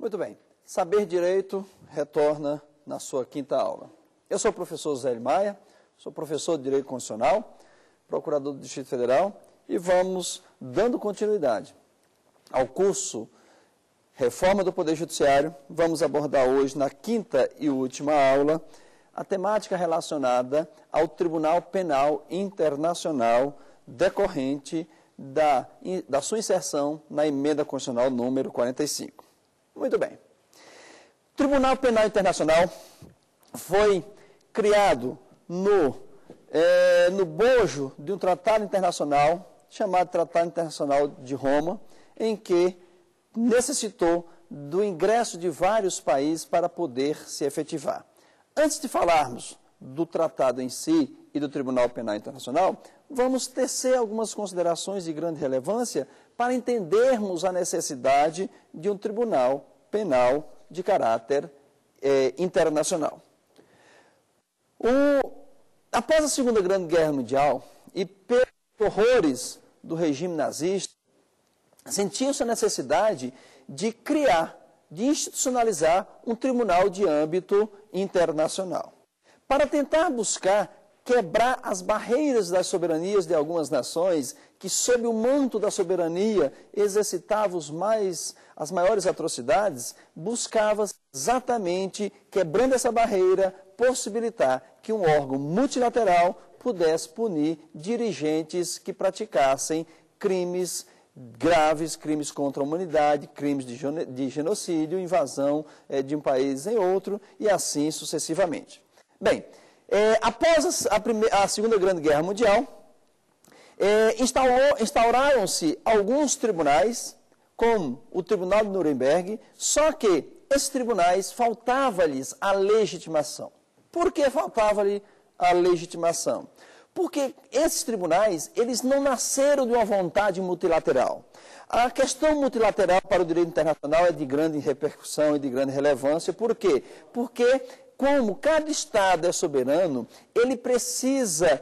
Muito bem, Saber Direito retorna na sua quinta aula. Eu sou o professor Zé Maia, sou professor de Direito Constitucional, procurador do Distrito Federal e vamos dando continuidade ao curso Reforma do Poder Judiciário. Vamos abordar hoje, na quinta e última aula, a temática relacionada ao Tribunal Penal Internacional decorrente da sua inserção na Emenda Constitucional número 45. Muito bem. O Tribunal Penal Internacional foi criado no bojo de um tratado internacional, chamado Tratado Internacional de Roma, em que necessitou do ingresso de vários países para poder se efetivar. Antes de falarmos do tratado em si e do Tribunal Penal Internacional, vamos tecer algumas considerações de grande relevância para entendermos a necessidade de um tribunal penal de caráter internacional. Após a Segunda Grande Guerra Mundial e pelos horrores do regime nazista, sentiu-se a necessidade de criar, de institucionalizar um tribunal de âmbito internacional, para tentar buscar quebrar as barreiras das soberanias de algumas nações que, sob o manto da soberania, exercitavam as maiores atrocidades, buscava exatamente, quebrando essa barreira, possibilitar que um órgão multilateral pudesse punir dirigentes que praticassem crimes graves, crimes contra a humanidade, crimes de genocídio, invasão de um país em outro e assim sucessivamente. Bem, após a Segunda Grande Guerra Mundial, instauraram-se alguns tribunais, como o Tribunal de Nuremberg, só que esses tribunais faltava-lhes a legitimação. Por que faltava-lhe a legitimação? Porque esses tribunais, eles não nasceram de uma vontade multilateral. A questão multilateral para o direito internacional é de grande repercussão e de grande relevância. Por quê? Porque, como cada Estado é soberano, ele precisa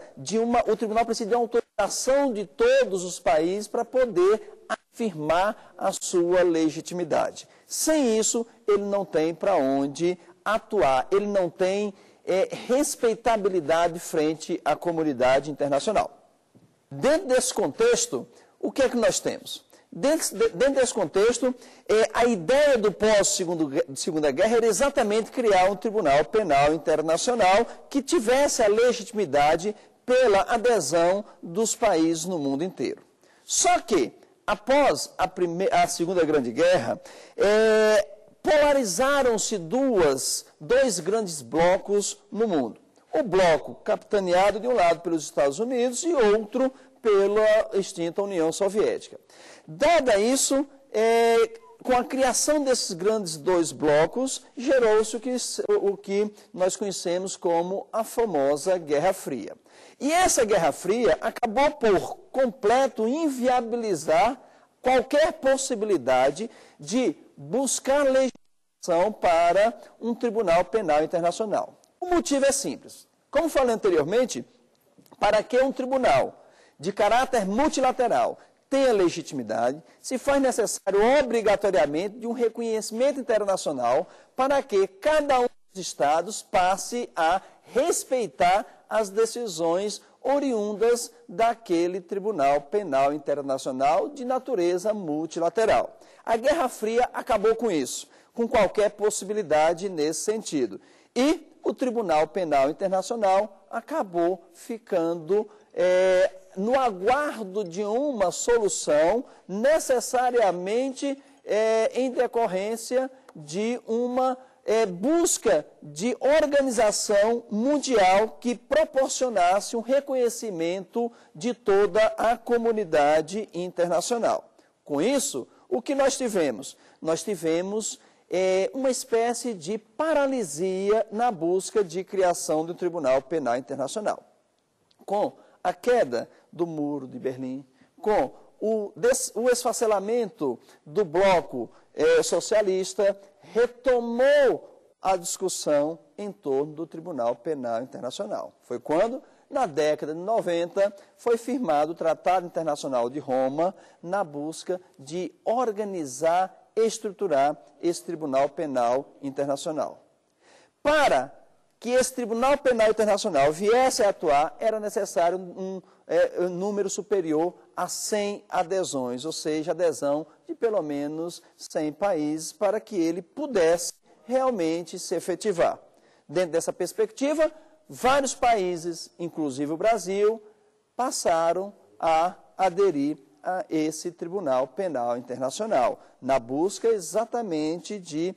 o tribunal precisa de uma autorização de todos os países para poder afirmar a sua legitimidade. Sem isso, ele não tem para onde atuar, ele não tem respeitabilidade frente à comunidade internacional. Dentro desse contexto, o que é que nós temos? Dentro desse contexto, a ideia do pós-Segunda Guerra era exatamente criar um Tribunal Penal Internacional que tivesse a legitimidade pela adesão dos países no mundo inteiro. Só que, após a Segunda Grande Guerra, polarizaram-se dois grandes blocos no mundo. O bloco capitaneado de um lado pelos Estados Unidos e outro pela extinta União Soviética. Dada isso, com a criação desses grandes dois blocos, gerou-se o que nós conhecemos como a famosa Guerra Fria. E essa Guerra Fria acabou por completo inviabilizar qualquer possibilidade de buscar legislação para um Tribunal Penal Internacional. O motivo é simples. Como falei anteriormente, para que um tribunal de caráter multilateral tenha legitimidade, se faz necessário obrigatoriamente de um reconhecimento internacional para que cada um dos Estados passe a respeitar as decisões oriundas daquele Tribunal Penal Internacional de natureza multilateral. A Guerra Fria acabou com isso, com qualquer possibilidade nesse sentido. E o Tribunal Penal Internacional acabou ficando no aguardo de uma solução necessariamente em decorrência de uma busca de organização mundial que proporcionasse um reconhecimento de toda a comunidade internacional. Com isso, o que nós tivemos? Nós tivemos uma espécie de paralisia na busca de criação do Tribunal Penal Internacional. Com a queda do Muro de Berlim, com o esfacelamento do bloco socialista, retomou a discussão em torno do Tribunal Penal Internacional. Foi quando, na década de 90, foi firmado o Tratado Internacional de Roma na busca de organizar estruturar esse Tribunal Penal Internacional. Para que esse Tribunal Penal Internacional viesse a atuar, era necessário um número superior a 100 adesões, ou seja, adesão de pelo menos 100 países, para que ele pudesse realmente se efetivar. Dentro dessa perspectiva, vários países, inclusive o Brasil, passaram a aderir a esse Tribunal Penal Internacional, na busca exatamente de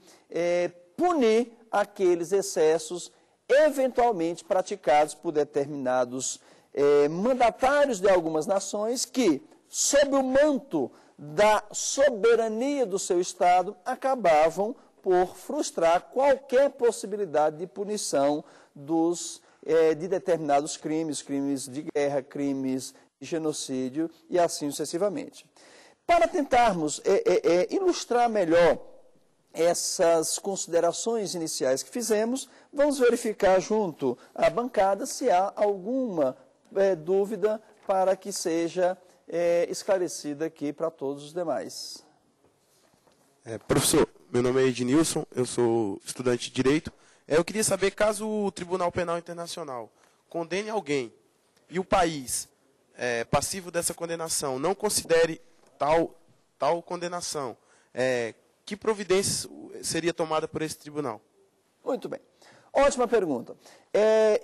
punir aqueles excessos eventualmente praticados por determinados mandatários de algumas nações que, sob o manto da soberania do seu Estado, acabavam por frustrar qualquer possibilidade de punição de determinados crimes, crimes de guerra, crimes de genocídio e assim sucessivamente. Para tentarmos ilustrar melhor essas considerações iniciais que fizemos, vamos verificar junto à bancada se há alguma dúvida para que seja esclarecida aqui para todos os demais. Professor, meu nome é Ednilson, eu sou estudante de Direito. Eu queria saber, caso o Tribunal Penal Internacional condene alguém e o país passivo dessa condenação não considere tal condenação, que providência seria tomada por esse tribunal? Muito bem. Ótima pergunta.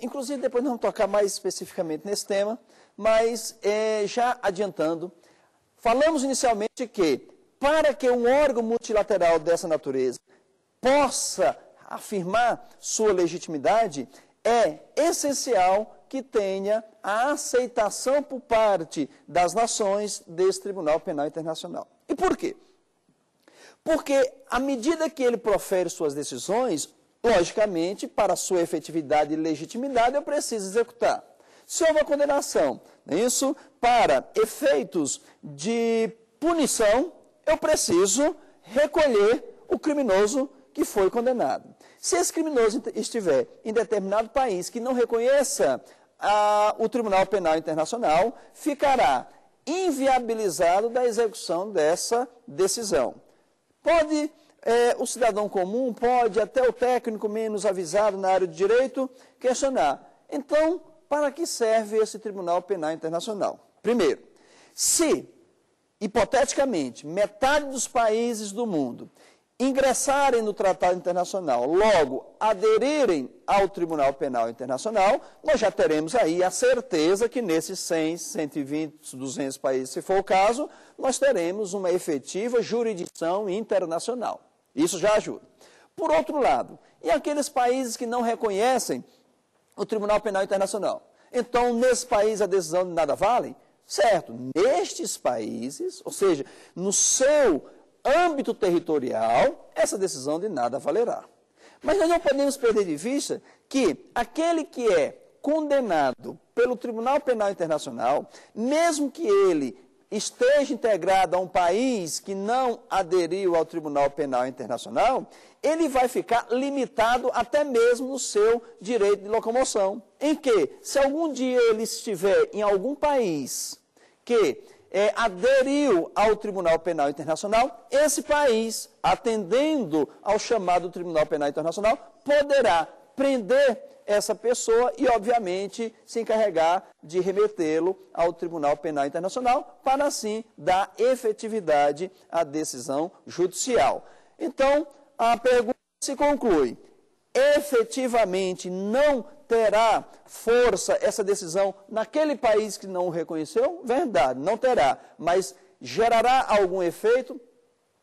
Inclusive, depois nós vamos tocar mais especificamente nesse tema, mas já adiantando, falamos inicialmente que, para que um órgão multilateral dessa natureza possa afirmar sua legitimidade, é essencial que tenha a aceitação por parte das nações desse Tribunal Penal Internacional. E por quê? Porque, à medida que ele profere suas decisões, logicamente, para sua efetividade e legitimidade, eu preciso executar. Se houve uma condenação, isso, para efeitos de punição, eu preciso recolher o criminoso que foi condenado. Se esse criminoso estiver em determinado país que não reconheça o Tribunal Penal Internacional, ficará inviabilizado da execução dessa decisão. Pode o cidadão comum, pode até o técnico menos avisado na área de direito questionar. Então, para que serve esse Tribunal Penal Internacional? Primeiro, se, hipoteticamente, metade dos países do mundo ingressarem no Tratado Internacional, logo aderirem ao Tribunal Penal Internacional, nós já teremos aí a certeza que nesses 100, 120, 200 países, se for o caso, nós teremos uma efetiva jurisdição internacional. Isso já ajuda. Por outro lado, e aqueles países que não reconhecem o Tribunal Penal Internacional? Então, nesse país a decisão de nada vale? Certo, nestes países, ou seja, no seu âmbito territorial, essa decisão de nada valerá. Mas nós não podemos perder de vista que aquele que é condenado pelo Tribunal Penal Internacional, mesmo que ele esteja integrado a um país que não aderiu ao Tribunal Penal Internacional, ele vai ficar limitado até mesmo no seu direito de locomoção. Em que, se algum dia ele estiver em algum país que aderiu ao Tribunal Penal Internacional, esse país, atendendo ao chamado Tribunal Penal Internacional, poderá prender essa pessoa e, obviamente, se encarregar de remetê-lo ao Tribunal Penal Internacional para, assim, dar efetividade à decisão judicial. Então, a pergunta se conclui: efetivamente não terá força essa decisão naquele país que não o reconheceu? Verdade, não terá, mas gerará algum efeito?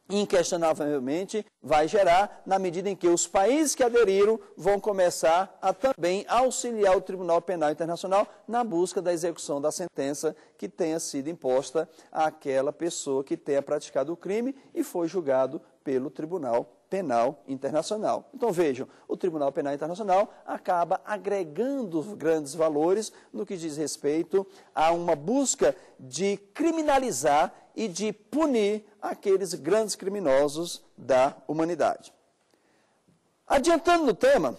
Inquestionavelmente vai gerar, na medida em que os países que aderiram vão começar a também auxiliar o Tribunal Penal Internacional na busca da execução da sentença que tenha sido imposta àquela pessoa que tenha praticado o crime e foi julgado pelo Tribunal Penal Internacional. Então vejam, o Tribunal Penal Internacional acaba agregando grandes valores no que diz respeito a uma busca de criminalizar e de punir aqueles grandes criminosos da humanidade. Adiantando no tema,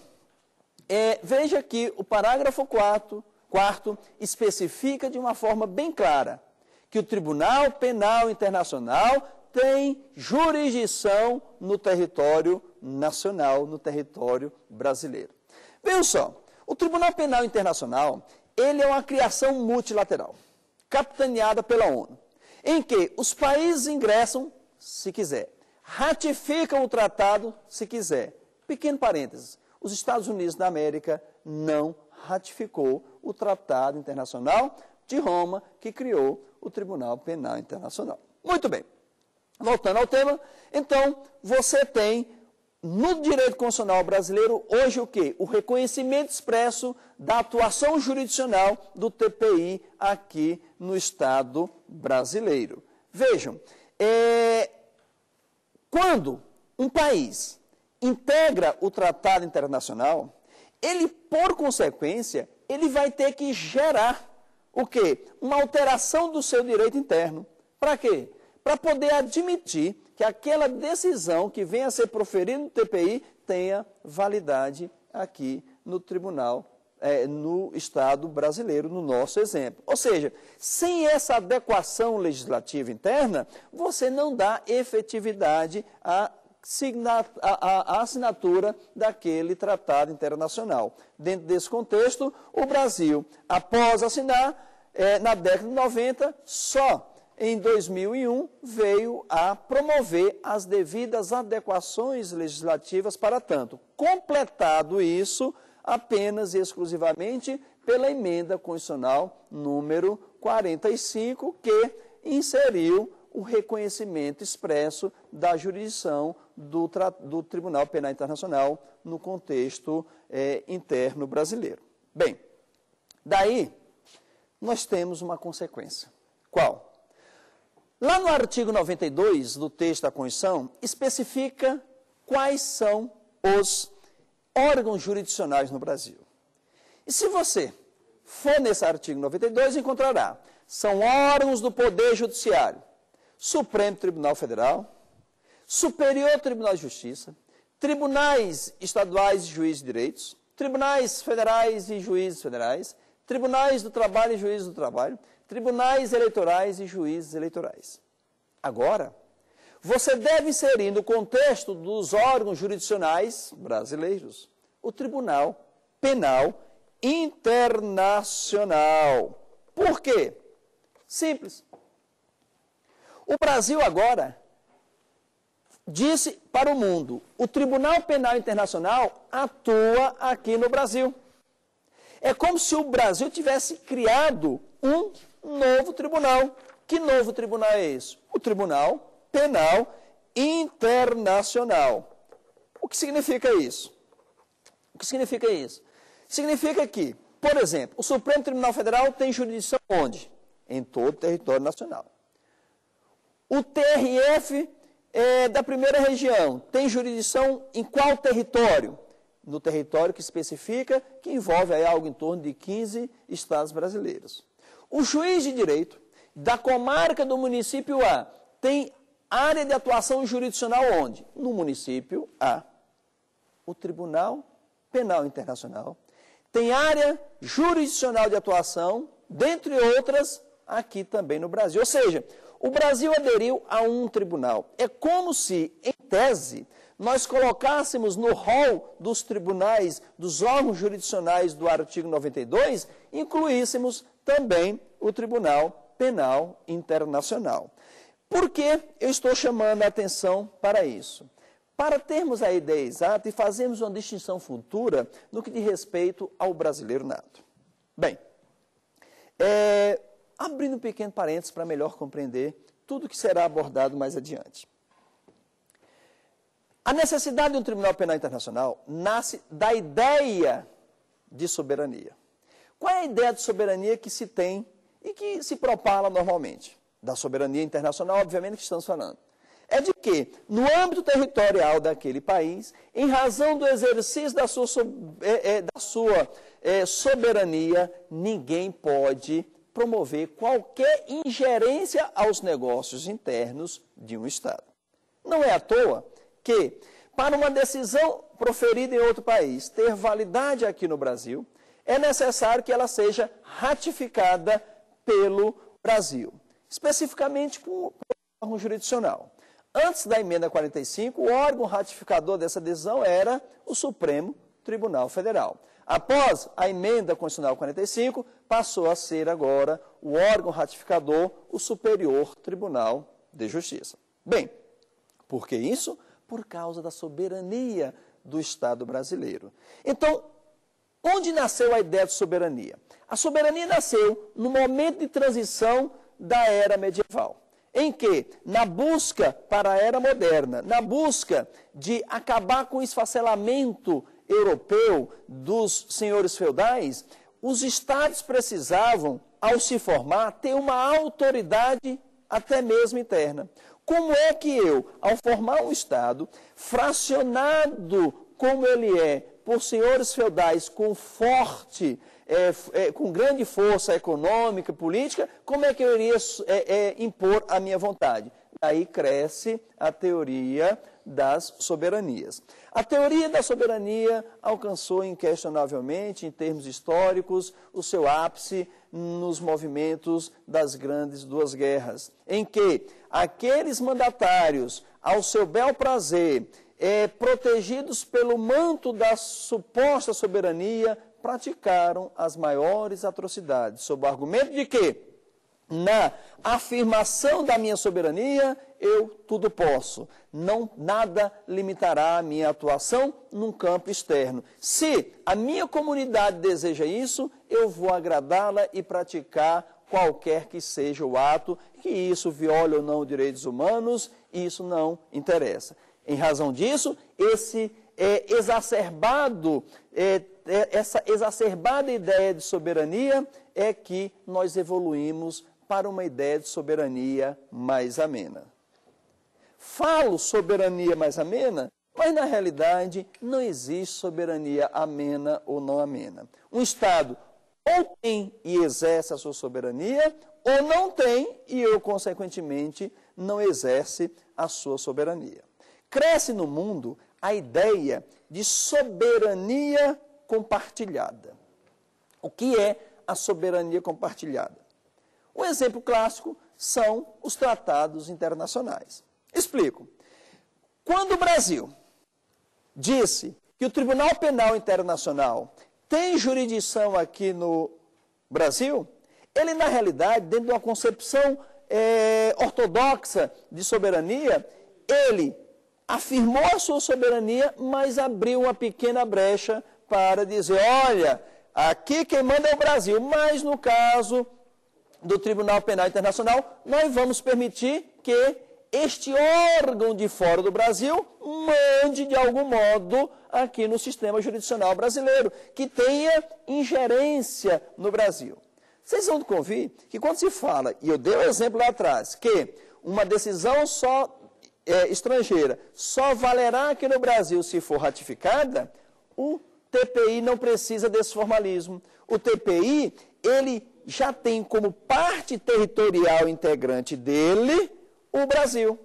veja que o parágrafo 4º especifica de uma forma bem clara que o Tribunal Penal Internacional tem jurisdição no território nacional, no território brasileiro. Vejam só, o Tribunal Penal Internacional, ele é uma criação multilateral, capitaneada pela ONU, em que os países ingressam, se quiser, ratificam o tratado, se quiser. Pequeno parênteses, os Estados Unidos da América não ratificou o Tratado Internacional de Roma, que criou o Tribunal Penal Internacional. Muito bem, voltando ao tema, então, você tem no direito constitucional brasileiro hoje o quê? O reconhecimento expresso da atuação jurisdicional do TPI aqui no Estado brasileiro. Vejam, quando um país integra o tratado internacional, ele, por consequência, ele vai ter que gerar o quê? Uma alteração do seu direito interno. Para quê? Para poder admitir que aquela decisão que venha a ser proferida no TPI tenha validade aqui no tribunal, no Estado brasileiro, no nosso exemplo. Ou seja, sem essa adequação legislativa interna, você não dá efetividade à assinatura daquele tratado internacional. Dentro desse contexto, o Brasil, após assinar, na década de 90, só em 2001, veio a promover as devidas adequações legislativas para tanto. Completado isso, apenas e exclusivamente pela emenda constitucional número 45, que inseriu o reconhecimento expresso da jurisdição do Tribunal Penal Internacional no contexto interno brasileiro. Bem, daí nós temos uma consequência. Qual? Lá no artigo 92 do texto da Constituição, especifica quais são os órgãos jurisdicionais no Brasil. E se você for nesse artigo 92, encontrará, são órgãos do Poder Judiciário, Supremo Tribunal Federal, Superior Tribunal de Justiça, tribunais estaduais e juízes de direitos, tribunais federais e juízes federais, tribunais do trabalho e juízes do trabalho, tribunais eleitorais e juízes eleitorais. Agora, você deve inserir no contexto dos órgãos jurisdicionais brasileiros o Tribunal Penal Internacional. Por quê? Simples. O Brasil agora disse para o mundo, o Tribunal Penal Internacional atua aqui no Brasil. É como se o Brasil tivesse criado um novo tribunal. Que novo tribunal é esse? O Tribunal Penal Internacional. O que significa isso? O que significa isso? Significa que, por exemplo, o Supremo Tribunal Federal tem jurisdição onde? Em todo o território nacional. O TRF da primeira região tem jurisdição em qual território? No território que especifica, que envolve aí algo em torno de 15 estados brasileiros. O juiz de direito da comarca do município A tem área de atuação jurisdicional onde? No município A. O Tribunal Penal Internacional tem área jurisdicional de atuação, dentre outras, aqui também no Brasil. Ou seja, o Brasil aderiu a um tribunal. É como se, em tese, nós colocássemos no rol dos tribunais, dos órgãos jurisdicionais do artigo 92, incluíssemos também o Tribunal Penal Internacional. Por que eu estou chamando a atenção para isso? Para termos a ideia exata e fazermos uma distinção futura no que diz respeito ao brasileiro nato. Bem, abrindo um pequeno parênteses para melhor compreender tudo que será abordado mais adiante. A necessidade de um Tribunal Penal Internacional nasce da ideia de soberania. Qual é a ideia de soberania que se tem e que se propala normalmente? Da soberania internacional, obviamente, que estamos falando. É de que, no âmbito territorial daquele país, em razão do exercício da sua soberania, ninguém pode promover qualquer ingerência aos negócios internos de um Estado. Não é à toa que, para uma decisão proferida em outro país ter validade aqui no Brasil, é necessário que ela seja ratificada pelo Brasil, especificamente por um órgão jurisdicional. Antes da emenda 45, o órgão ratificador dessa decisão era o Supremo Tribunal Federal. Após a emenda constitucional 45, passou a ser agora o órgão ratificador, o Superior Tribunal de Justiça. Bem, por que isso? Por causa da soberania do Estado brasileiro. Então, onde nasceu a ideia de soberania? A soberania nasceu no momento de transição da era medieval, em que, na busca para a era moderna, na busca de acabar com o esfacelamento europeu dos senhores feudais, os estados precisavam, ao se formar, ter uma autoridade até mesmo interna. Como é que eu, ao formar um estado, fracionado como ele é, por senhores feudais com com grande força econômica e política, como é que eu iria impor a minha vontade? Aí cresce a teoria das soberanias. A teoria da soberania alcançou inquestionavelmente, em termos históricos, o seu ápice nos movimentos das grandes duas guerras, em que aqueles mandatários, ao seu bel prazer, protegidos pelo manto da suposta soberania, praticaram as maiores atrocidades, sob o argumento de que, na afirmação da minha soberania, eu tudo posso. Nada limitará a minha atuação num campo externo. Se a minha comunidade deseja isso, eu vou agradá-la e praticar qualquer que seja o ato, que isso viole ou não direitos humanos, isso não interessa. Em razão disso, essa exacerbada ideia de soberania é que nós evoluímos para uma ideia de soberania mais amena. Falo soberania mais amena, mas na realidade não existe soberania amena ou não amena. Um Estado ou tem e exerce a sua soberania, ou não tem e, consequentemente, não exerce a sua soberania. Cresce no mundo a ideia de soberania compartilhada. O que é a soberania compartilhada? Um exemplo clássico são os tratados internacionais. Explico. Quando o Brasil disse que o Tribunal Penal Internacional tem jurisdição aqui no Brasil, ele, na realidade, dentro de uma concepção ortodoxa de soberania, ele afirmou a sua soberania, mas abriu uma pequena brecha para dizer, olha, aqui quem manda é o Brasil, mas no caso do Tribunal Penal Internacional, nós vamos permitir que este órgão de fora do Brasil mande de algum modo aqui no sistema jurisdicional brasileiro, que tenha ingerência no Brasil. Vocês vão convir que quando se fala, e eu dei um exemplo lá atrás, que uma decisão estrangeira só valerá aqui no Brasil se for ratificada, o TPI não precisa desse formalismo. O TPI, ele já tem como parte territorial integrante dele o Brasil.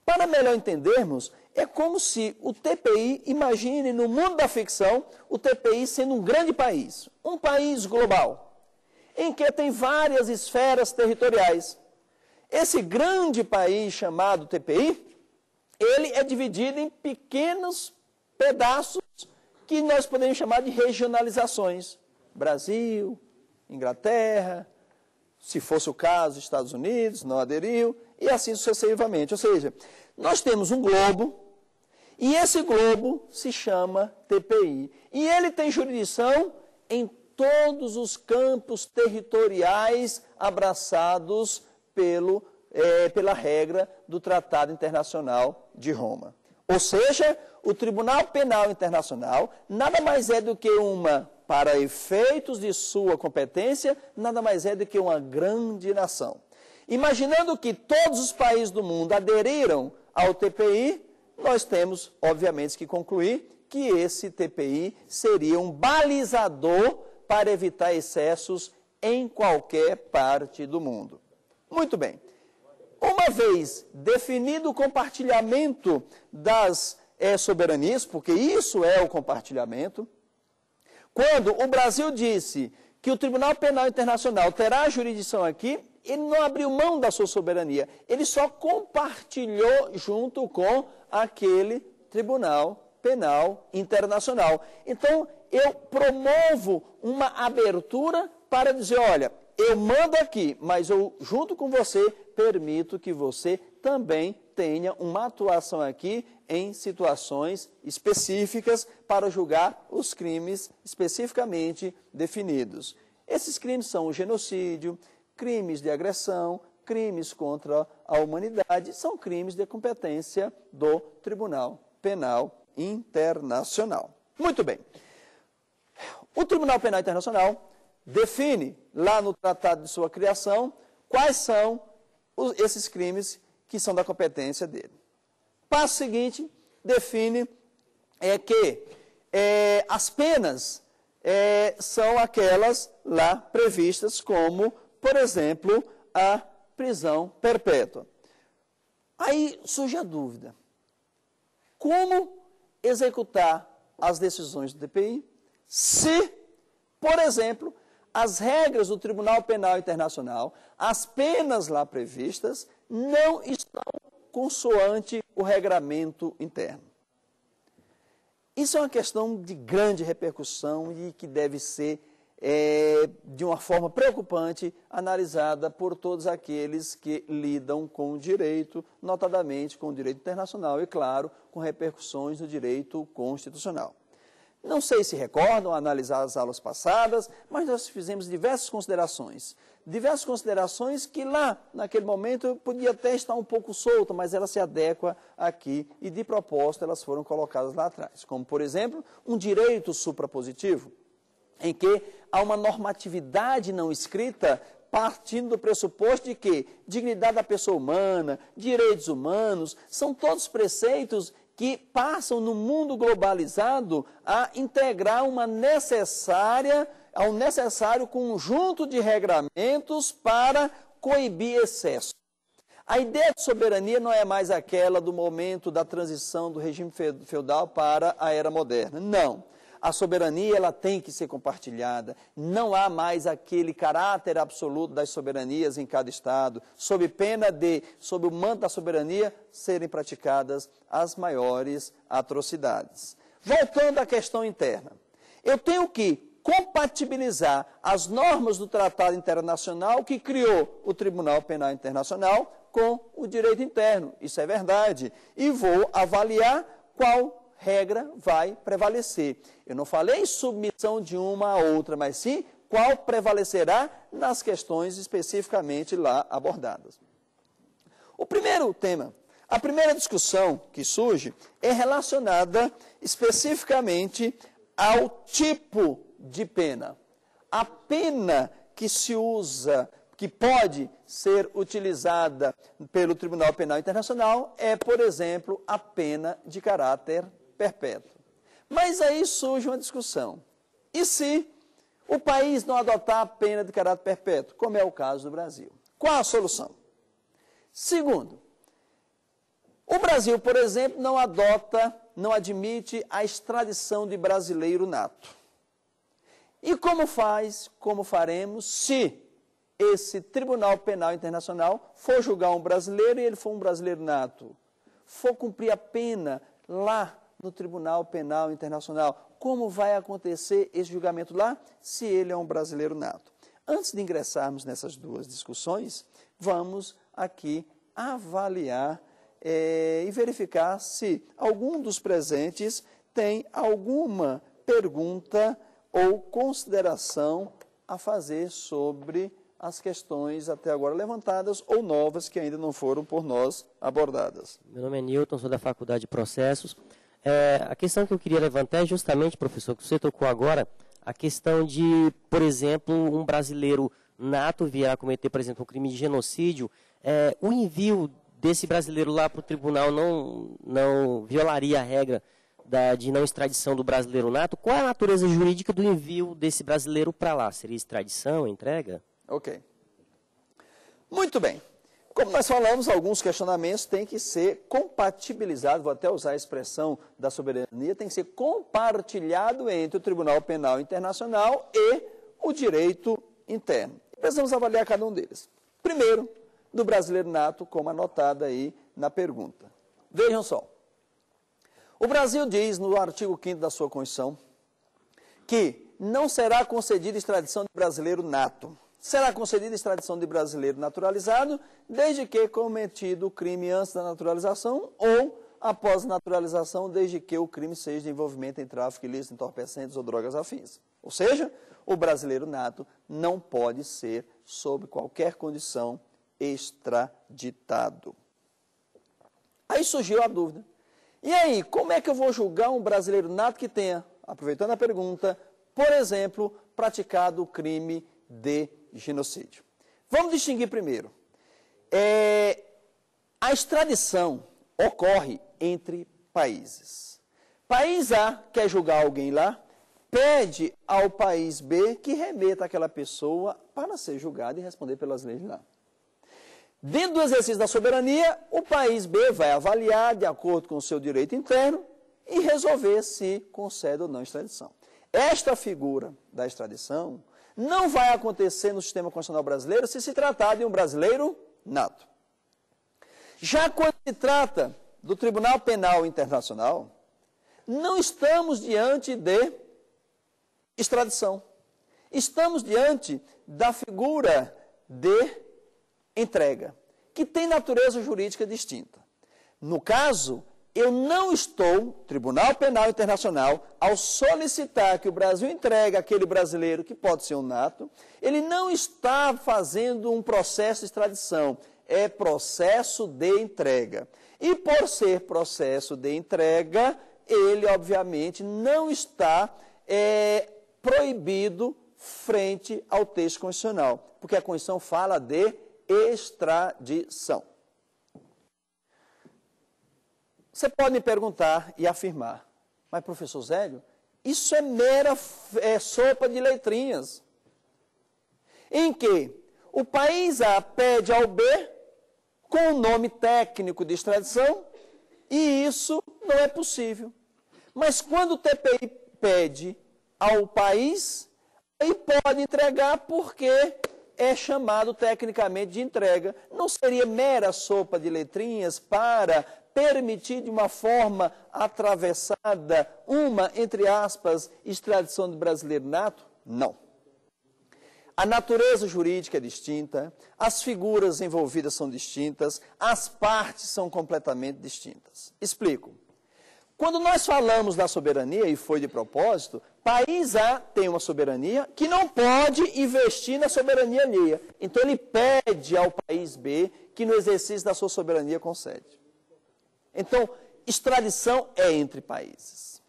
Para melhor entendermos, é como se o TPI, imagine no mundo da ficção, o TPI sendo um grande país, um país global, em que tem várias esferas territoriais. Esse grande país chamado TPI, ele é dividido em pequenos pedaços que nós podemos chamar de regionalizações. Brasil, Inglaterra, se fosse o caso, Estados Unidos, não aderiu, e assim sucessivamente. Ou seja, nós temos um globo, e esse globo se chama TPI. E ele tem jurisdição em todos os campos territoriais abraçados pela regra do Tratado Internacional de Roma. Ou seja, o Tribunal Penal Internacional nada mais é do que para efeitos de sua competência, nada mais é do que uma grande nação. Imaginando que todos os países do mundo aderiram ao TPI, nós temos, obviamente, que concluir que esse TPI seria um balizador para evitar excessos em qualquer parte do mundo. Muito bem. Uma vez definido o compartilhamento das soberanias, porque isso é o compartilhamento, quando o Brasil disse que o Tribunal Penal Internacional terá jurisdição aqui, ele não abriu mão da sua soberania, ele só compartilhou junto com aquele Tribunal Penal Internacional. Então, eu promovo uma abertura para dizer, olha, eu mando aqui, mas eu, junto com você, permito que você também tenha uma atuação aqui em situações específicas para julgar os crimes especificamente definidos. Esses crimes são o genocídio, crimes de agressão, crimes contra a humanidade, são crimes de competência do Tribunal Penal Internacional. Muito bem. O Tribunal Penal Internacional define, lá no tratado de sua criação, quais são esses crimes que são da competência dele. Passo seguinte, define que as penas são aquelas lá previstas como, por exemplo, a prisão perpétua. Aí surge a dúvida. Como executar as decisões do TPI se, por exemplo, as regras do Tribunal Penal Internacional, as penas lá previstas, não estão consoante o regramento interno? Isso é uma questão de grande repercussão e que deve ser, de uma forma preocupante, analisada por todos aqueles que lidam com o direito, notadamente com o direito internacional e, claro, com repercussões no direito constitucional. Não sei se recordam, analisar as aulas passadas, mas nós fizemos diversas considerações que lá, naquele momento, podia até estar um pouco solta, mas ela se adequa aqui e, de propósito, elas foram colocadas lá atrás. Como, por exemplo, um direito suprapositivo, em que há uma normatividade não escrita partindo do pressuposto de que dignidade da pessoa humana, direitos humanos, são todos preceitos que passam no mundo globalizado a integrar um necessário conjunto de regramentos para coibir excesso. A ideia de soberania não é mais aquela do momento da transição do regime feudal para a era moderna. Não. A soberania ela tem que ser compartilhada. Não há mais aquele caráter absoluto das soberanias em cada estado, sob pena de, sob o manto da soberania, serem praticadas as maiores atrocidades. Voltando à questão interna, eu tenho que compatibilizar as normas do Tratado Internacional que criou o Tribunal Penal Internacional com o direito interno. Isso é verdade. E vou avaliar qual regra vai prevalecer. Eu não falei submissão de uma a outra, mas sim qual prevalecerá nas questões especificamente lá abordadas. O primeiro tema, a primeira discussão que surge é relacionada especificamente ao tipo de pena. A pena que se usa, que pode ser utilizada pelo Tribunal Penal Internacional é, por exemplo, a pena de caráter perpétuo. Mas aí surge uma discussão. E se o país não adotar a pena de caráter perpétuo, como é o caso do Brasil? Qual a solução? Segundo, o Brasil, por exemplo, não admite a extradição de brasileiro nato. E como faremos se esse Tribunal Penal Internacional for julgar um brasileiro e ele for um brasileiro nato? For cumprir a pena lá no Tribunal Penal Internacional, como vai acontecer esse julgamento lá, se ele é um brasileiro nato? Antes de ingressarmos nessas duas discussões, vamos aqui avaliar e verificar se algum dos presentes tem alguma pergunta ou consideração a fazer sobre as questões até agora levantadas ou novas que ainda não foram por nós abordadas. Meu nome é Newton, sou da Faculdade de Processos. A questão que eu queria levantar é justamente, professor, que você tocou agora, a questão de, por exemplo, um brasileiro nato vier a cometer, por exemplo, um crime de genocídio, o envio desse brasileiro lá para o tribunal não violaria a regra de não extradição do brasileiro nato? Qual é a natureza jurídica do envio desse brasileiro para lá? Seria extradição, entrega? Ok. Muito bem. Como nós falamos, alguns questionamentos têm que ser compatibilizados, vou até usar a expressão da soberania, tem que ser compartilhado entre o Tribunal Penal Internacional e o direito interno. Precisamos avaliar cada um deles. Primeiro, do brasileiro nato, como anotado aí na pergunta. Vejam só. O Brasil diz no artigo 5º da sua Constituição que não será concedida extradição de brasileiro nato. Será concedida extradição de brasileiro naturalizado, desde que cometido o crime antes da naturalização ou após a naturalização, desde que o crime seja de envolvimento em tráfico ilícito, entorpecentes ou drogas afins. Ou seja, o brasileiro nato não pode ser, sob qualquer condição, extraditado. Aí surgiu a dúvida. E aí, como é que eu vou julgar um brasileiro nato que tenha, aproveitando a pergunta, por exemplo, praticado o crime de genocídio? Vamos distinguir primeiro. A extradição ocorre entre países. País A quer julgar alguém lá, pede ao país B que remeta aquela pessoa para ser julgada e responder pelas leis de lá. Dentro do exercício da soberania, o país B vai avaliar, de acordo com o seu direito interno, e resolver se concede ou não extradição. Esta figura da extradição não vai acontecer no sistema constitucional brasileiro se tratar de um brasileiro nato. Já quando se trata do Tribunal Penal Internacional, não estamos diante de extradição. Estamos diante da figura de entrega, que tem natureza jurídica distinta. No caso, eu não estou, Tribunal Penal Internacional, ao solicitar que o Brasil entregue aquele brasileiro, que pode ser um nato, ele não está fazendo um processo de extradição, é processo de entrega. E por ser processo de entrega, ele, obviamente, não está proibido frente ao texto constitucional, porque a Constituição fala de extradição. Você pode me perguntar e afirmar, mas professor Zélio, isso é mera sopa de letrinhas, em que o país A pede ao B com o nome técnico de extradição e isso não é possível. Mas quando o TPI pede ao país, aí pode entregar porque é chamado tecnicamente de entrega. Não seria mera sopa de letrinhas para permitir de uma forma atravessada uma, entre aspas, extradição de brasileiro nato? Não. A natureza jurídica é distinta, as figuras envolvidas são distintas, as partes são completamente distintas. Explico. Quando nós falamos da soberania, e foi de propósito, país A tem uma soberania que não pode investir na soberania alheia. Então ele pede ao país B que no exercício da sua soberania concede. Então, extradição é entre países.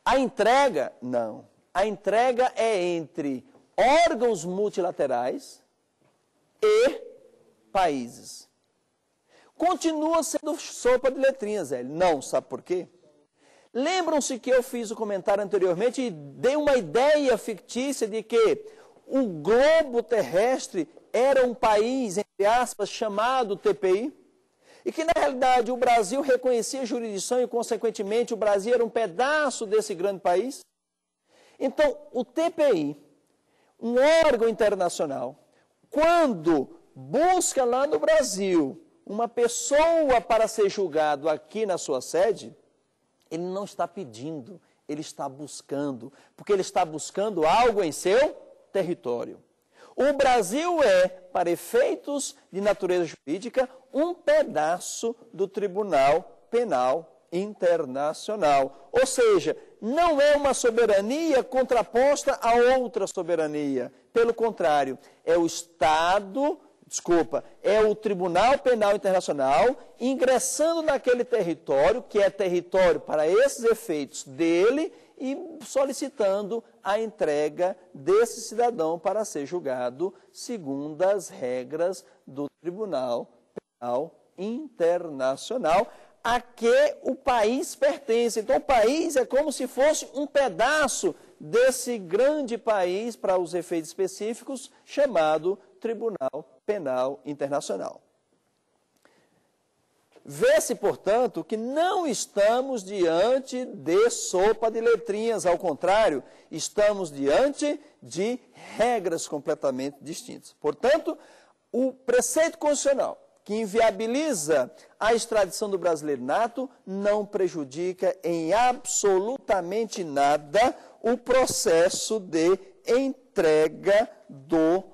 A entrega, não. A entrega é entre órgãos multilaterais e países. Continua sendo sopa de letrinhas, Hélio. Não, sabe por quê? Lembram-se que eu fiz o comentário anteriormente e dei uma ideia fictícia de que o globo terrestre era um país, entre aspas, chamado TPI? E que, na realidade, o Brasil reconhecia a jurisdição e, consequentemente, o Brasil era um pedaço desse grande país? Então, o TPI, um órgão internacional, quando busca lá no Brasil uma pessoa para ser julgado aqui na sua sede, ele não está pedindo, ele está buscando, porque ele está buscando algo em seu território. O Brasil é, para efeitos de natureza jurídica, um pedaço do Tribunal Penal Internacional. Ou seja, não é uma soberania contraposta a outra soberania. Pelo contrário, é o Tribunal Penal Internacional ingressando naquele território, que é território para esses efeitos dele, e solicitando a entrega desse cidadão para ser julgado segundo as regras do Tribunal Penal Internacional, a que o país pertence. Então, o país é como se fosse um pedaço desse grande país, para os efeitos específicos, chamado Tribunal Penal Internacional. Vê-se, portanto, que não estamos diante de sopa de letrinhas, ao contrário, estamos diante de regras completamente distintas. Portanto, o preceito constitucional que inviabiliza a extradição do brasileiro nato não prejudica em absolutamente nada o processo de entrega do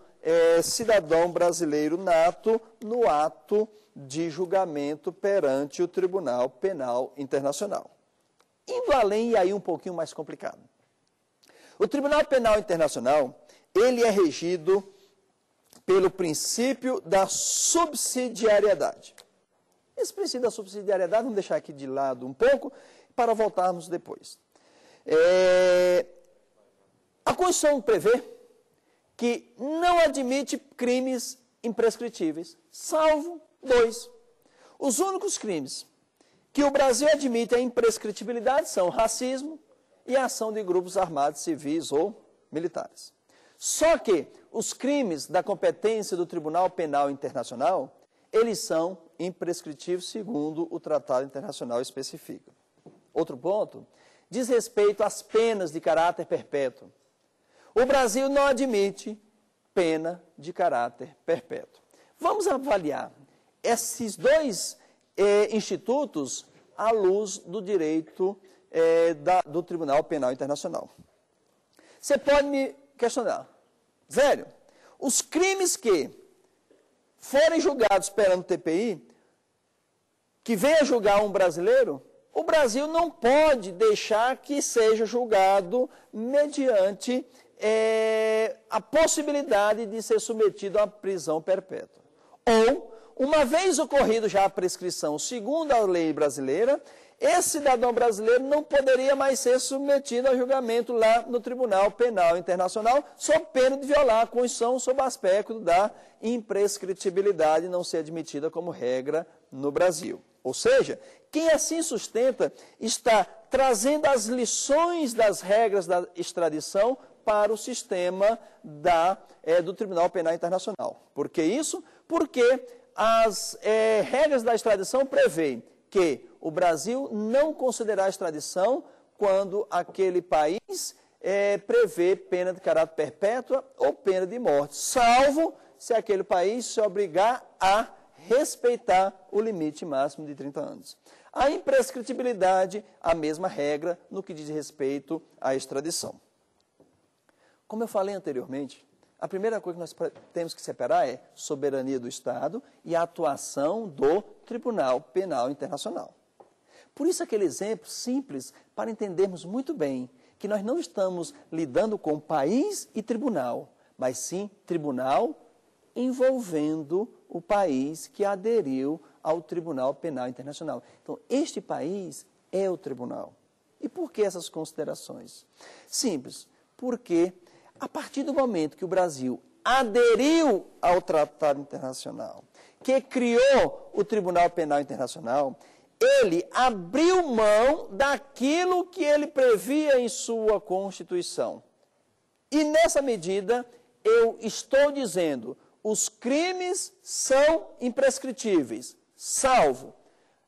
cidadão brasileiro nato no ato de julgamento perante o Tribunal Penal Internacional. Indo além, e aí um pouquinho mais complicado. O Tribunal Penal Internacional, ele é regido pelo princípio da subsidiariedade. Esse princípio da subsidiariedade, vamos deixar aqui de lado um pouco, para voltarmos depois. A Constituição prevê que não admite crimes imprescritíveis, salvo 2. Os únicos crimes que o Brasil admite a imprescritibilidade são racismo e ação de grupos armados civis ou militares. Só que os crimes da competência do Tribunal Penal Internacional, eles são imprescritíveis segundo o Tratado Internacional especifica. Outro ponto, diz respeito às penas de caráter perpétuo. O Brasil não admite pena de caráter perpétuo. Vamos avaliar esses dois institutos à luz do direito do Tribunal Penal Internacional. Você pode me questionar, Zélio, os crimes que forem julgados perante o TPI, que venha julgar um brasileiro, o Brasil não pode deixar que seja julgado mediante a possibilidade de ser submetido à prisão perpétua. Ou, uma vez ocorrido já a prescrição segundo a lei brasileira, esse cidadão brasileiro não poderia mais ser submetido a julgamento lá no Tribunal Penal Internacional, sob pena de violar a Constituição sob aspecto da imprescritibilidade não ser admitida como regra no Brasil. Ou seja, quem assim sustenta está trazendo as lições das regras da extradição para o sistema do Tribunal Penal Internacional. Por que isso? Porque as regras da extradição prevêem que o Brasil não considerará a extradição quando aquele país prevê pena de caráter perpétua ou pena de morte, salvo se aquele país se obrigar a respeitar o limite máximo de 30 anos. A imprescritibilidade, a mesma regra no que diz respeito à extradição. Como eu falei anteriormente, a primeira coisa que nós temos que separar é soberania do Estado e a atuação do Tribunal Penal Internacional. Por isso aquele exemplo simples para entendermos muito bem que nós não estamos lidando com país e tribunal, mas sim tribunal envolvendo o país que aderiu ao Tribunal Penal Internacional. Então, este país é o tribunal. E por que essas considerações? Simples, porque a partir do momento que o Brasil aderiu ao Tratado Internacional, que criou o Tribunal Penal Internacional, ele abriu mão daquilo que ele previa em sua Constituição. E nessa medida, eu estou dizendo, os crimes são imprescritíveis, salvo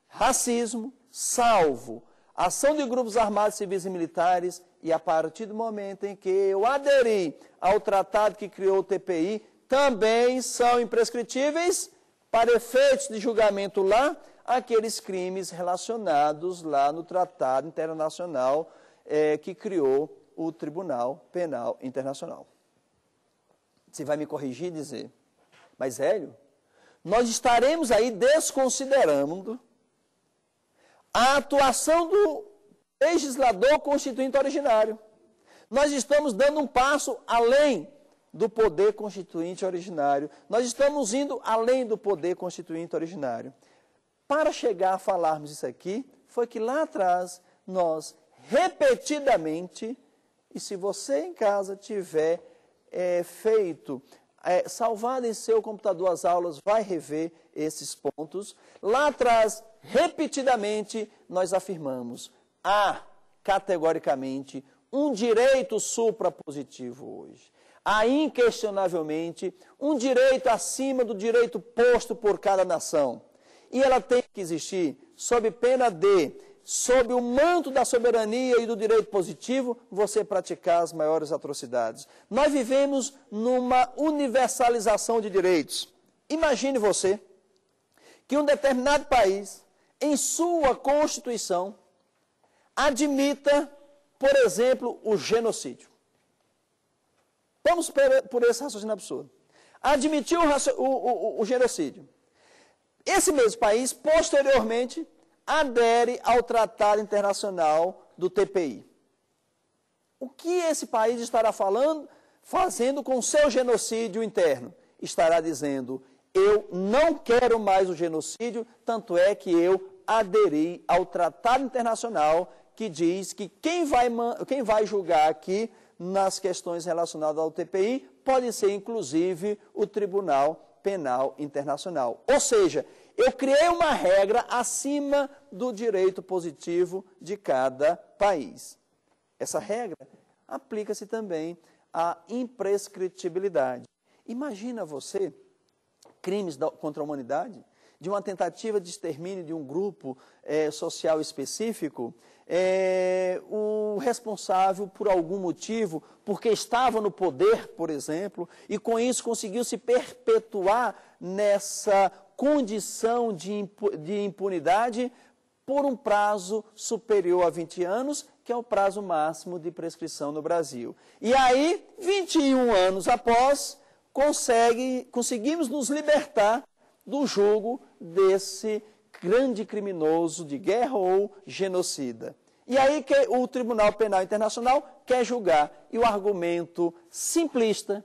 racismo, salvo ação de grupos armados, civis e militares, e a partir do momento em que eu aderi ao tratado que criou o TPI, também são imprescritíveis, para efeitos de julgamento lá, aqueles crimes relacionados lá no Tratado Internacional que criou o Tribunal Penal Internacional. Você vai me corrigir e dizer, mas Hélio, nós estaremos aí desconsiderando a atuação do legislador constituinte originário. Nós estamos dando um passo além do poder constituinte originário. Nós estamos indo além do poder constituinte originário. Para chegar a falarmos isso aqui, foi que lá atrás nós repetidamente, e se você em casa tiver salvado em seu computador as aulas, vai rever esses pontos. Lá atrás, repetidamente, nós afirmamos, há categoricamente um direito suprapositivo hoje. Há inquestionavelmente um direito acima do direito posto por cada nação. E ela tem que existir sob pena de, sob o manto da soberania e do direito positivo, você praticar as maiores atrocidades. Nós vivemos numa universalização de direitos. Imagine você que um determinado país, em sua Constituição, admita, por exemplo, o genocídio. Vamos por esse raciocínio absurdo. Admitiu o genocídio. Esse mesmo país, posteriormente, adere ao Tratado Internacional do TPI. O que esse país estará fazendo com o seu genocídio interno? Estará dizendo, eu não quero mais o genocídio, tanto é que eu aderi ao Tratado Internacional que diz que quem vai julgar aqui nas questões relacionadas ao TPI pode ser, inclusive, o Tribunal Penal Internacional. Ou seja, eu criei uma regra acima do direito positivo de cada país. Essa regra aplica-se também à imprescritibilidade. Imagina você crimes contra a humanidade, de uma tentativa de extermínio de um grupo social específico, o responsável por algum motivo, porque estava no poder, por exemplo, e com isso conseguiu se perpetuar nessa condição de impunidade por um prazo superior a 20 anos, que é o prazo máximo de prescrição no Brasil. E aí, 21 anos após, conseguimos nos libertar do jugo desse grande criminoso de guerra ou genocida. E aí que o Tribunal Penal Internacional quer julgar. E o argumento simplista,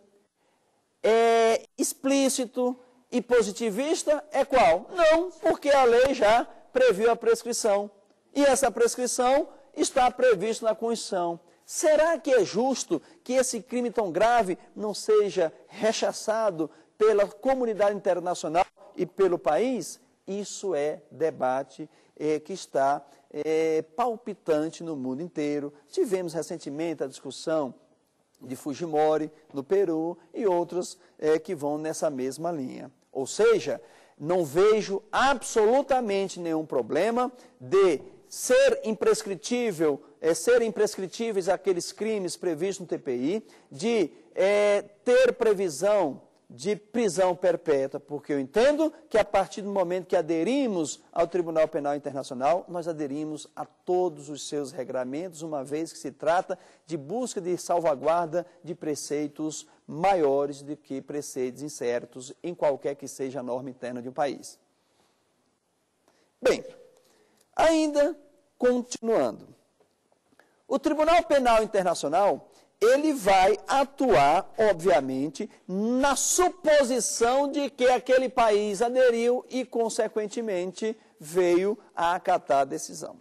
explícito e positivista é qual? Não, porque a lei já previu a prescrição. E essa prescrição está prevista na Constituição. Será que é justo que esse crime tão grave não seja rechaçado pela comunidade internacional e pelo país? Isso é debate que está palpitante no mundo inteiro. Tivemos recentemente a discussão de Fujimori no Peru e outros que vão nessa mesma linha. Ou seja, não vejo absolutamente nenhum problema de serem imprescritíveis aqueles crimes previstos no TPI, de ter previsão de prisão perpétua, porque eu entendo que a partir do momento que aderimos ao Tribunal Penal Internacional, nós aderimos a todos os seus regramentos, uma vez que se trata de busca de salvaguarda de preceitos maiores do que preceitos incertos em qualquer que seja a norma interna de um país. Bem, ainda continuando, o Tribunal Penal Internacional ele vai atuar, obviamente, na suposição de que aquele país aderiu e, consequentemente, veio a acatar a decisão.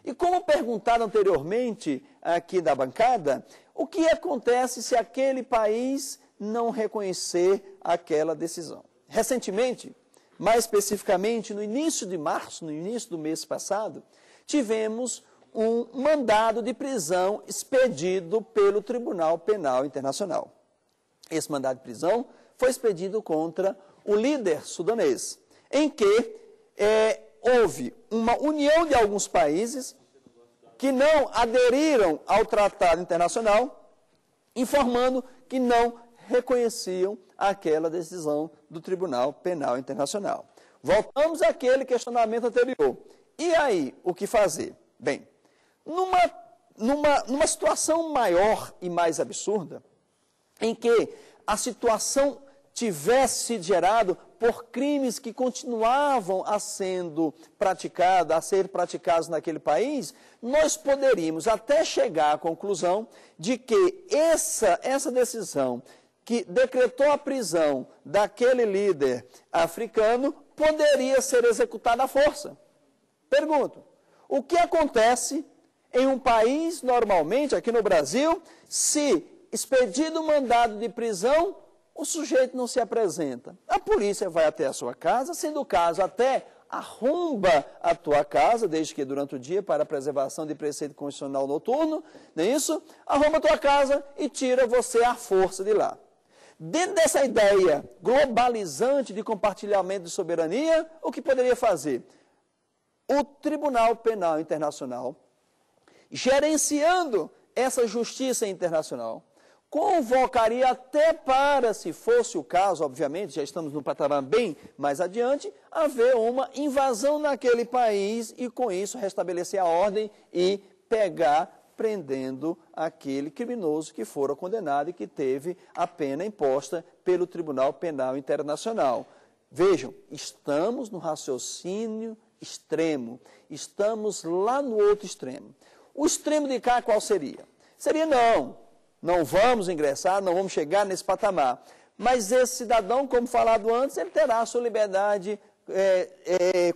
E como perguntado anteriormente aqui da bancada, o que acontece se aquele país não reconhecer aquela decisão? Recentemente, mais especificamente no início de março, no início do mês passado, tivemos um mandado de prisão expedido pelo Tribunal Penal Internacional. Esse mandado de prisão foi expedido contra o líder sudanês, em que houve uma união de alguns países que não aderiram ao Tratado Internacional, informando que não reconheciam aquela decisão do Tribunal Penal Internacional. Voltamos àquele questionamento anterior. E aí, o que fazer? Bem, numa situação maior e mais absurda, em que a situação tivesse sido gerada por crimes que continuavam a ser praticados naquele país, nós poderíamos até chegar à conclusão de que essa decisão que decretou a prisão daquele líder africano poderia ser executada à força. Pergunto, o que acontece em um país, normalmente, aqui no Brasil, se expedido um mandado de prisão, o sujeito não se apresenta? A polícia vai até a sua casa, sendo o caso até arromba a tua casa, desde que durante o dia, para a preservação de preceito constitucional noturno, não é isso? Arromba a tua casa e tira você à força de lá. Dentro dessa ideia globalizante de compartilhamento de soberania, o que poderia fazer? O Tribunal Penal Internacional, gerenciando essa justiça internacional, convocaria até para, se fosse o caso, obviamente, já estamos no patamar bem mais adiante, haver uma invasão naquele país e, com isso, restabelecer a ordem e pegar, prendendo aquele criminoso que fora condenado e que teve a pena imposta pelo Tribunal Penal Internacional. Vejam, estamos no raciocínio extremo, estamos lá no outro extremo. O extremo de cá qual seria? Seria não vamos ingressar, não vamos chegar nesse patamar. Mas esse cidadão, como falado antes, ele terá a sua liberdade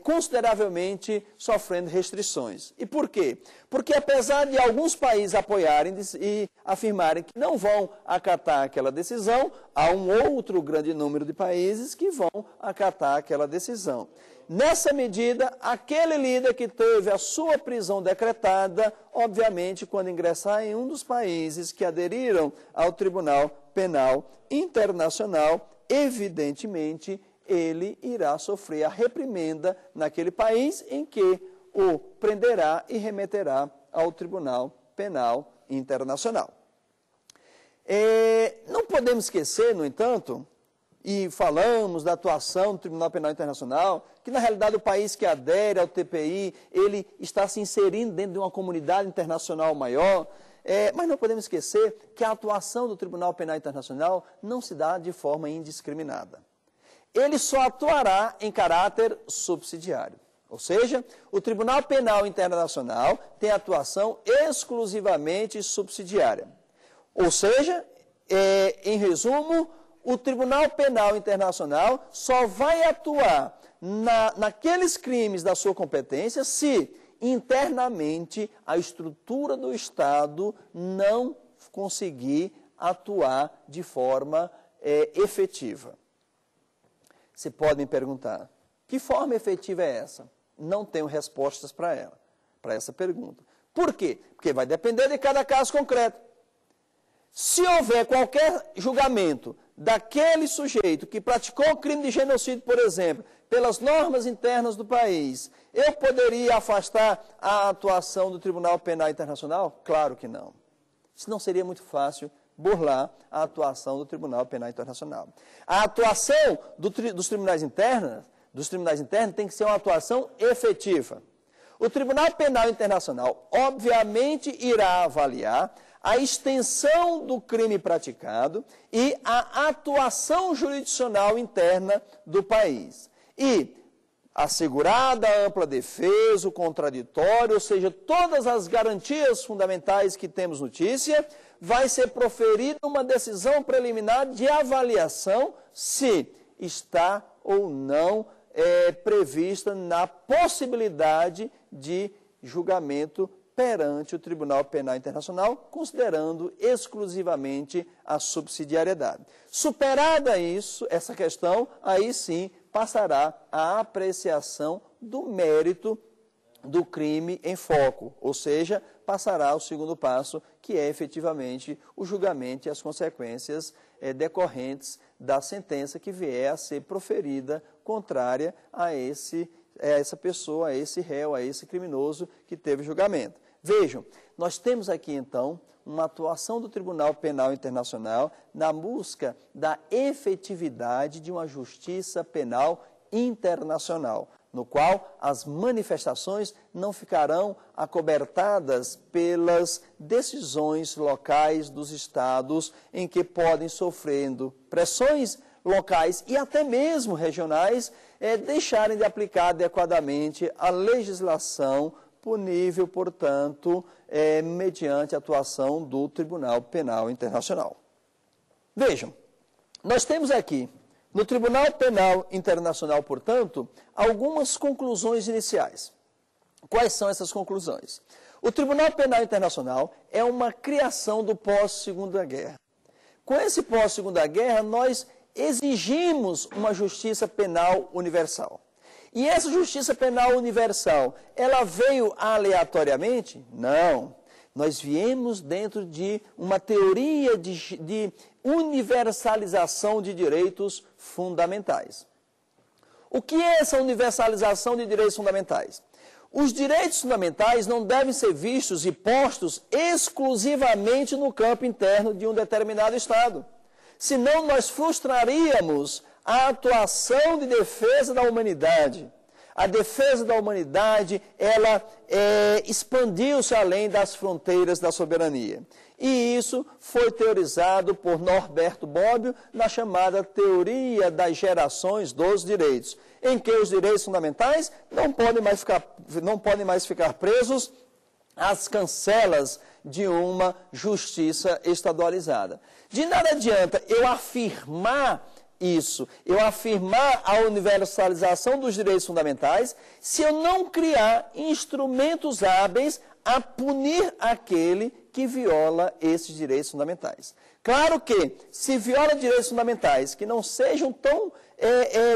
consideravelmente sofrendo restrições. E por quê? Porque apesar de alguns países apoiarem e afirmarem que não vão acatar aquela decisão, há um outro grande número de países que vão acatar aquela decisão. Nessa medida, aquele líder que teve a sua prisão decretada, obviamente, quando ingressar em um dos países que aderiram ao Tribunal Penal Internacional, evidentemente, ele irá sofrer a reprimenda naquele país em que o prenderá e remeterá ao Tribunal Penal Internacional. Não podemos esquecer, no entanto, e falamos da atuação do Tribunal Penal Internacional, que na realidade o país que adere ao TPI, ele está se inserindo dentro de uma comunidade internacional maior, mas não podemos esquecer que a atuação do Tribunal Penal Internacional não se dá de forma indiscriminada. Ele só atuará em caráter subsidiário. Ou seja, o Tribunal Penal Internacional tem atuação exclusivamente subsidiária. Ou seja, em resumo, o Tribunal Penal Internacional só vai atuar naqueles crimes da sua competência se internamente a estrutura do Estado não conseguir atuar de forma efetiva. Você pode me perguntar, que forma efetiva é essa? Não tenho respostas para essa pergunta. Por quê? Porque vai depender de cada caso concreto. Se houver qualquer julgamento daquele sujeito que praticou o crime de genocídio, por exemplo, pelas normas internas do país, eu poderia afastar a atuação do Tribunal Penal Internacional? Claro que não. Senão seria muito fácil burlar a atuação do Tribunal Penal Internacional. A atuação dos tribunais internos tem que ser uma atuação efetiva. O Tribunal Penal Internacional, obviamente, irá avaliar a extensão do crime praticado e a atuação jurisdicional interna do país. E, assegurada a ampla defesa, o contraditório, ou seja, todas as garantias fundamentais que temos notícia, vai ser proferida uma decisão preliminar de avaliação se está ou não prevista na possibilidade de julgamento perante o Tribunal Penal Internacional, considerando exclusivamente a subsidiariedade. Superada essa questão, aí sim passará a apreciação do mérito do crime em foco, ou seja, passará ao segundo passo, que é efetivamente o julgamento e as consequências decorrentes da sentença que vier a ser proferida contrária a essa pessoa, a esse réu, a esse criminoso que teve julgamento. Vejam, nós temos aqui então uma atuação do Tribunal Penal Internacional na busca da efetividade de uma justiça penal internacional, no qual as manifestações não ficarão acobertadas pelas decisões locais dos estados em que podem sofrendo pressões locais e até mesmo regionais deixarem de aplicar adequadamente a legislação punível, portanto, mediante a atuação do Tribunal Penal Internacional. Vejam, nós temos aqui no Tribunal Penal Internacional, portanto, algumas conclusões iniciais. Quais são essas conclusões? O Tribunal Penal Internacional é uma criação do pós-Segunda Guerra. Com esse pós-Segunda Guerra, nós exigimos uma justiça penal universal. E essa justiça penal universal, ela veio aleatoriamente? Não. Nós viemos dentro de uma teoria de universalização de direitos fundamentais. O que é essa universalização de direitos fundamentais? Os direitos fundamentais não devem ser vistos e postos exclusivamente no campo interno de um determinado Estado. Senão nós frustraríamos a atuação de defesa da humanidade. A defesa da humanidade, ela expandiu-se além das fronteiras da soberania. E isso foi teorizado por Norberto Bobbio na chamada teoria das gerações dos direitos, em que os direitos fundamentais não podem mais ficar presos às cancelas de uma justiça estadualizada. De nada adianta eu afirmar isso, eu afirmar a universalização dos direitos fundamentais, se eu não criar instrumentos hábeis a punir aquele que viola esses direitos fundamentais. Claro que, se viola direitos fundamentais que não sejam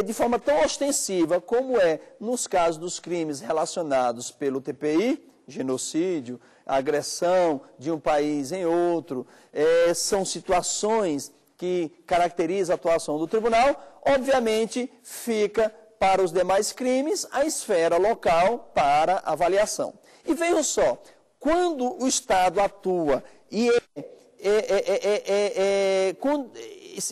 de forma tão ostensiva como é nos casos dos crimes relacionados pelo TPI, genocídio, agressão de um país em outro, são situações que caracteriza a atuação do tribunal, obviamente fica para os demais crimes a esfera local para avaliação. E vejam só, quando o Estado atua e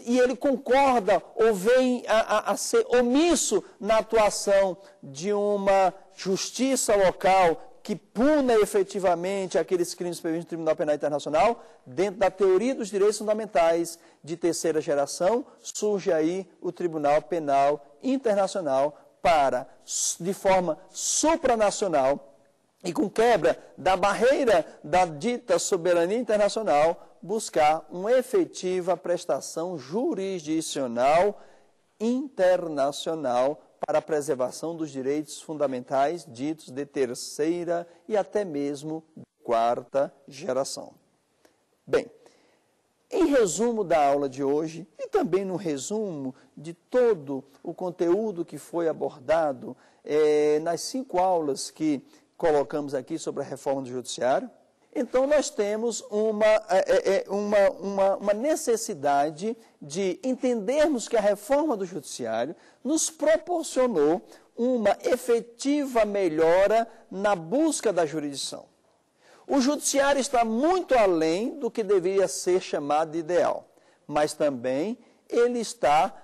ele concorda ou vem a ser omisso na atuação de uma justiça local que puna efetivamente aqueles crimes previstos no Tribunal Penal Internacional, dentro da teoria dos direitos fundamentais de terceira geração, surge aí o Tribunal Penal Internacional para, de forma supranacional e com quebra da barreira da dita soberania internacional, buscar uma efetiva prestação jurisdicional internacional para a preservação dos direitos fundamentais ditos de terceira e até mesmo de quarta geração. Bem, em resumo da aula de hoje, e também no resumo de todo o conteúdo que foi abordado nas 5 aulas que colocamos aqui sobre a reforma do judiciário, então nós temos uma necessidade de entendermos que a reforma do judiciário nos proporcionou uma efetiva melhora na busca da jurisdição. O judiciário está muito além do que deveria ser chamado de ideal, mas também ele está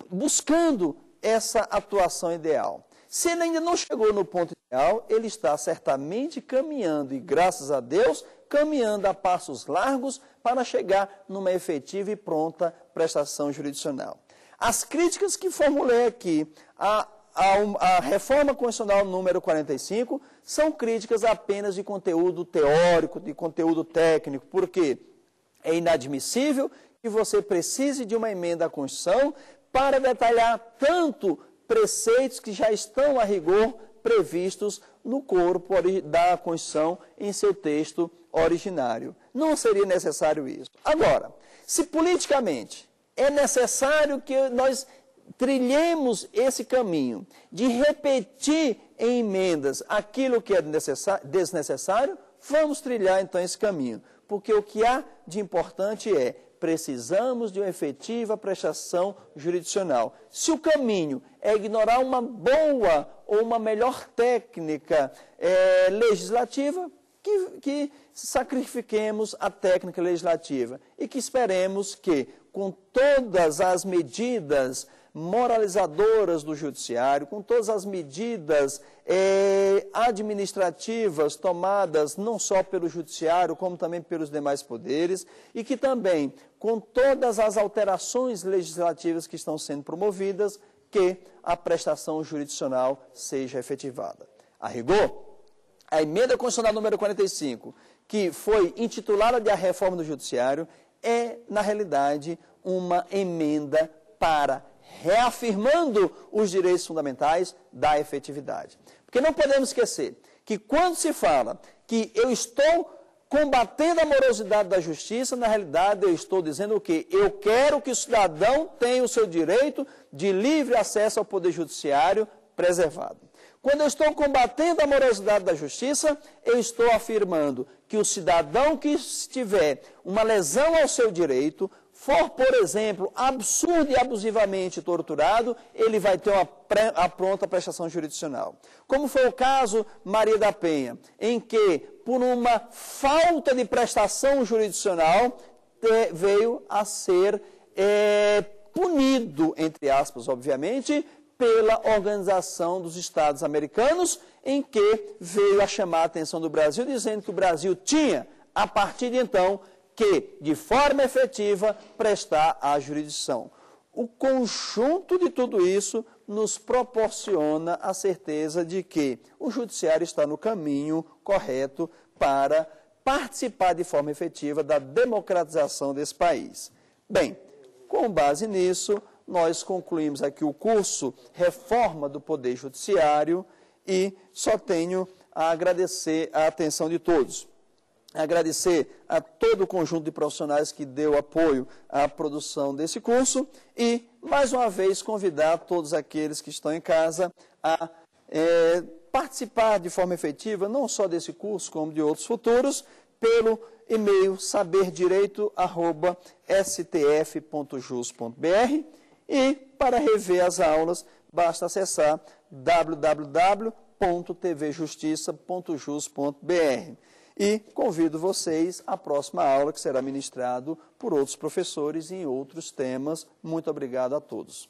buscando essa atuação ideal. Se ele ainda não chegou no ponto ideal, ele está certamente caminhando, e graças a Deus, caminhando a passos largos para chegar numa efetiva e pronta prestação jurisdicional. As críticas que formulei aqui à reforma constitucional número 45 são críticas apenas de conteúdo teórico, de conteúdo técnico, porque é inadmissível que você precise de uma emenda à Constituição para detalhar tanto preceitos que já estão a rigor previstos no corpo da Constituição em seu texto originário. Não seria necessário isso. Agora, se politicamente é necessário que nós trilhemos esse caminho de repetir em emendas aquilo que é desnecessário, vamos trilhar então esse caminho, porque o que há de importante é precisamos de uma efetiva prestação jurisdicional. Se o caminho é ignorar uma boa ou uma melhor técnica legislativa, que sacrifiquemos a técnica legislativa e que esperemos que, com todas as medidas moralizadoras do judiciário, com todas as medidas administrativas tomadas não só pelo judiciário, como também pelos demais poderes, e que também, com todas as alterações legislativas que estão sendo promovidas, que a prestação jurisdicional seja efetivada. A rigor, a emenda constitucional número 45, que foi intitulada de a reforma do judiciário, é, na realidade, uma emenda para reafirmando os direitos fundamentais da efetividade. Porque não podemos esquecer que quando se fala que eu estou combatendo a morosidade da justiça, na realidade eu estou dizendo o quê? Eu quero que o cidadão tenha o seu direito de livre acesso ao poder judiciário preservado. Quando eu estou combatendo a morosidade da justiça, eu estou afirmando que o cidadão que tiver uma lesão ao seu direito for, por exemplo, absurdo e abusivamente torturado, ele vai ter a pronta prestação jurisdicional. Como foi o caso Maria da Penha, em que, por uma falta de prestação jurisdicional, veio a ser punido, entre aspas, obviamente, pela Organização dos Estados Americanos, em que veio a chamar a atenção do Brasil, dizendo que o Brasil tinha, a partir de então, que, de forma efetiva, prestar a jurisdição. O conjunto de tudo isso nos proporciona a certeza de que o judiciário está no caminho correto para participar de forma efetiva da democratização desse país. Bem, com base nisso, nós concluímos aqui o curso Reforma do Poder Judiciário e só tenho a agradecer a atenção de todos. Agradecer a todo o conjunto de profissionais que deu apoio à produção desse curso e, mais uma vez, convidar todos aqueles que estão em casa a participar de forma efetiva, não só desse curso, como de outros futuros, pelo e-mail saberdireito@stf.jus.br e, para rever as aulas, basta acessar www.tvjustiça.jus.br. E convido vocês à próxima aula, que será ministrado por outros professores em outros temas. Muito obrigado a todos.